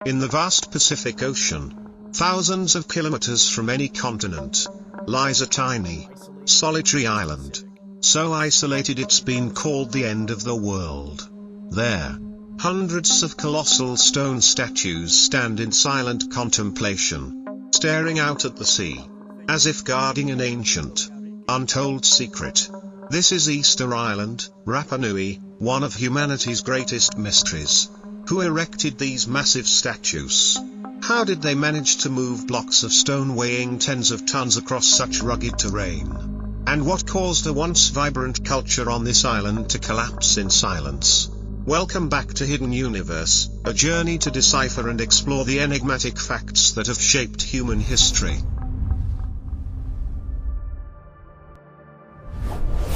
In the vast Pacific Ocean, thousands of kilometers from any continent, lies a tiny, solitary island. So isolated it's been called the end of the world. There, hundreds of colossal stone statues stand in silent contemplation, staring out at the sea, as if guarding an ancient, untold secret. This is Easter Island, Rapa Nui, one of humanity's greatest mysteries. Who erected these massive statues? How did they manage to move blocks of stone weighing tens of tons across such rugged terrain? And what caused a once vibrant culture on this island to collapse in silence? Welcome back to Hidden Universe, a journey to decipher and explore the enigmatic facts that have shaped human history.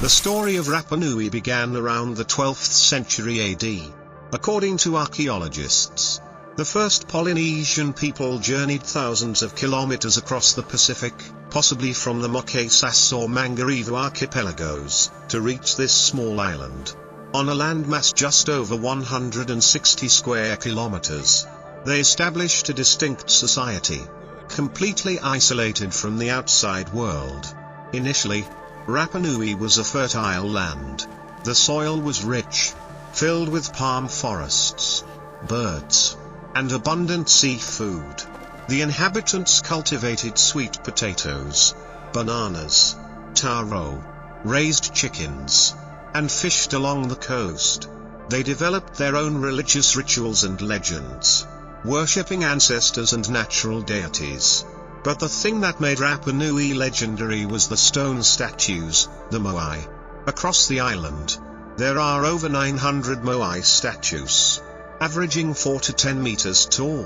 The story of Rapa Nui began around the 12th century AD. According to archaeologists, the first Polynesian people journeyed thousands of kilometers across the Pacific, possibly from the Marquesas or Mangareva archipelagos, to reach this small island. On a landmass just over 160 square kilometers, they established a distinct society, completely isolated from the outside world. Initially, Rapa Nui was a fertile land. The soil was rich, filled with palm forests, birds, and abundant seafood. The inhabitants cultivated sweet potatoes, bananas, taro, raised chickens, and fished along the coast. They developed their own religious rituals and legends, worshipping ancestors and natural deities. But the thing that made Rapa Nui legendary was the stone statues, the Moai. Across the island, there are over 900 Moai statues, averaging 4 to 10 meters tall,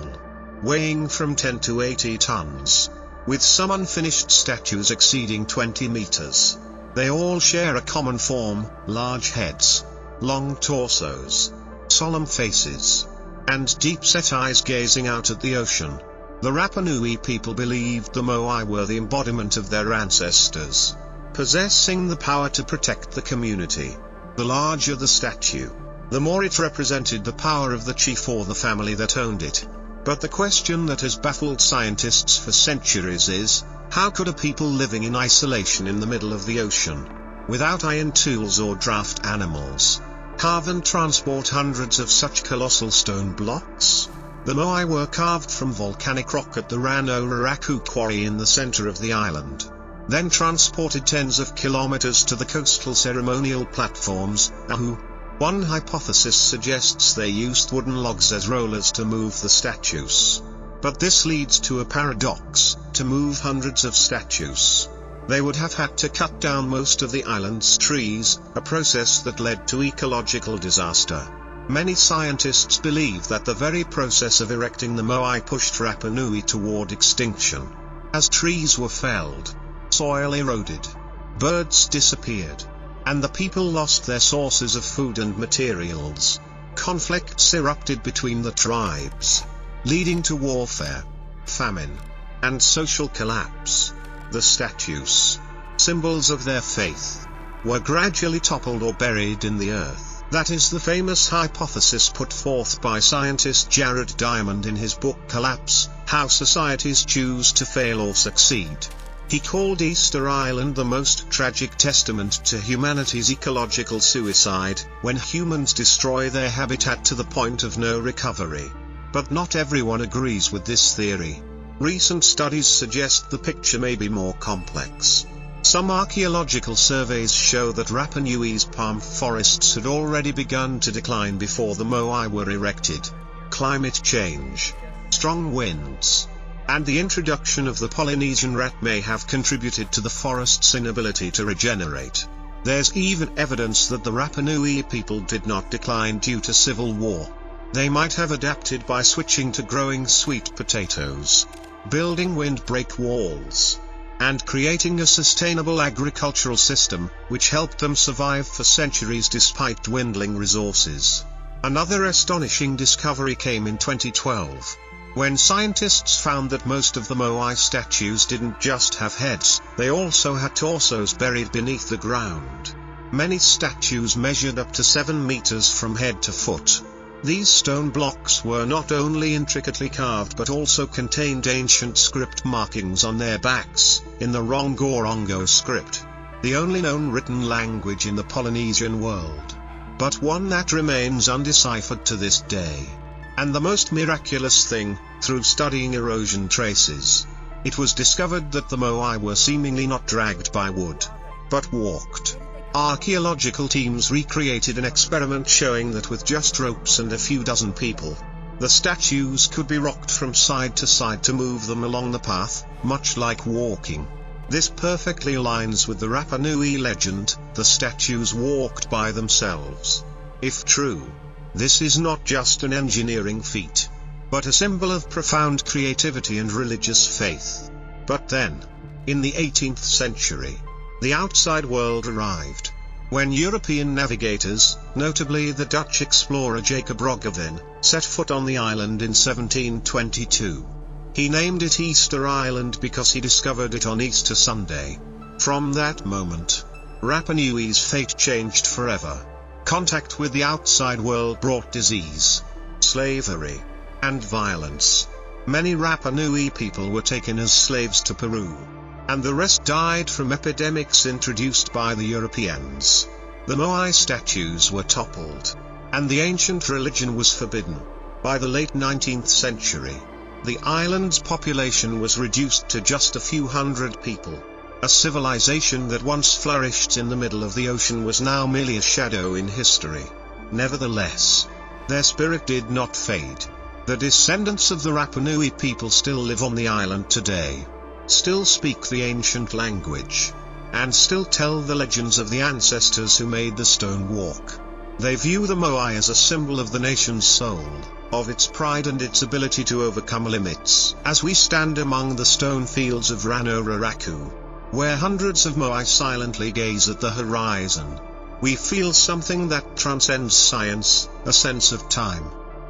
weighing from 10 to 80 tons, with some unfinished statues exceeding 20 meters. They all share a common form: large heads, long torsos, solemn faces, and deep-set eyes gazing out at the ocean. The Rapa Nui people believed the Moai were the embodiment of their ancestors, possessing the power to protect the community. The larger the statue, the more it represented the power of the chief or the family that owned it. But the question that has baffled scientists for centuries is, how could a people living in isolation in the middle of the ocean, without iron tools or draft animals, carve and transport hundreds of such colossal stone blocks? The Moai were carved from volcanic rock at the Ranoaraku quarry in the center of the island, then transported tens of kilometers to the coastal ceremonial platforms, Ahu. One hypothesis suggests they used wooden logs as rollers to move the statues. But this leads to a paradox: to move hundreds of statues, they would have had to cut down most of the island's trees, a process that led to ecological disaster. Many scientists believe that the very process of erecting the Moai pushed Rapa Nui toward extinction. As trees were felled, soil eroded, birds disappeared, and the people lost their sources of food and materials. Conflicts erupted between the tribes, leading to warfare, famine, and social collapse. The statues, symbols of their faith, were gradually toppled or buried in the earth. That is the famous hypothesis put forth by scientist Jared Diamond in his book Collapse: How Societies Choose to Fail or Succeed. He called Easter Island the most tragic testament to humanity's ecological suicide, when humans destroy their habitat to the point of no recovery. But not everyone agrees with this theory. Recent studies suggest the picture may be more complex. Some archaeological surveys show that Rapa Nui's palm forests had already begun to decline before the Moai were erected. Climate change, strong winds, and the introduction of the Polynesian rat may have contributed to the forest's inability to regenerate. There's even evidence that the Rapa Nui people did not decline due to civil war. They might have adapted by switching to growing sweet potatoes, building windbreak walls, and creating a sustainable agricultural system, which helped them survive for centuries despite dwindling resources. Another astonishing discovery came in 2012. When scientists found that most of the Moai statues didn't just have heads, they also had torsos buried beneath the ground. Many statues measured up to 7 meters from head to foot. These stone blocks were not only intricately carved but also contained ancient script markings on their backs, in the Rongorongo script, the only known written language in the Polynesian world, but one that remains undeciphered to this day. And the most miraculous thing, through studying erosion traces, it was discovered that the Moai were seemingly not dragged by wood, but walked. Archaeological teams recreated an experiment showing that with just ropes and a few dozen people, the statues could be rocked from side to move them along the path, much like walking. This perfectly aligns with the Rapa Nui legend, the statues walked by themselves. If true, this is not just an engineering feat, but a symbol of profound creativity and religious faith. But then, in the 18th century, the outside world arrived. When European navigators, notably the Dutch explorer Jacob Roggeveen, set foot on the island in 1722. He named it Easter Island because he discovered it on Easter Sunday. From that moment, Rapa Nui's fate changed forever. Contact with the outside world brought disease, slavery, and violence. Many Rapa Nui people were taken as slaves to Peru, and the rest died from epidemics introduced by the Europeans. The Moai statues were toppled, and the ancient religion was forbidden. By the late 19th century, the island's population was reduced to just a few hundred people. A civilization that once flourished in the middle of the ocean was now merely a shadow in history. Nevertheless, their spirit did not fade. The descendants of the Rapa Nui people still live on the island today, still speak the ancient language, and still tell the legends of the ancestors who made the stone walk. They view the Moai as a symbol of the nation's soul, of its pride and its ability to overcome limits. As we stand among the stone fields of Ranoraraku, where hundreds of Moai silently gaze at the horizon, we feel something that transcends science, a sense of time,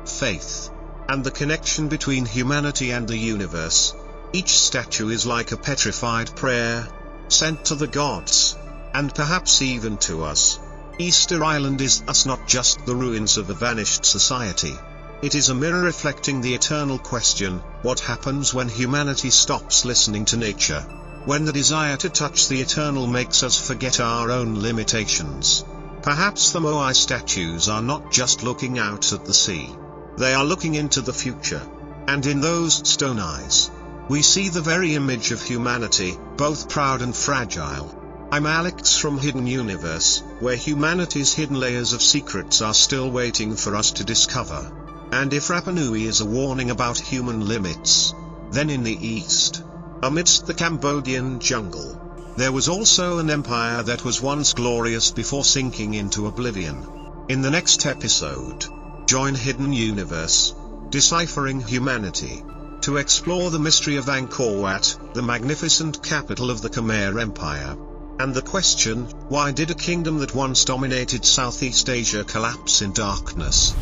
faith, and the connection between humanity and the universe. Each statue is like a petrified prayer, sent to the gods, and perhaps even to us. Easter Island is thus not just the ruins of a vanished society. It is a mirror reflecting the eternal question, what happens when humanity stops listening to nature? When the desire to touch the eternal makes us forget our own limitations. Perhaps the Moai statues are not just looking out at the sea. They are looking into the future. And in those stone eyes, we see the very image of humanity, both proud and fragile. I'm Alex from Hidden Universe, where humanity's hidden layers of secrets are still waiting for us to discover. And if Rapa Nui is a warning about human limits, then in the East, amidst the Cambodian jungle, there was also an empire that was once glorious before sinking into oblivion. In the next episode, join Hidden Universe, Deciphering Humanity, to explore the mystery of Angkor Wat, the magnificent capital of the Khmer Empire, and the question, why did a kingdom that once dominated Southeast Asia collapse in darkness?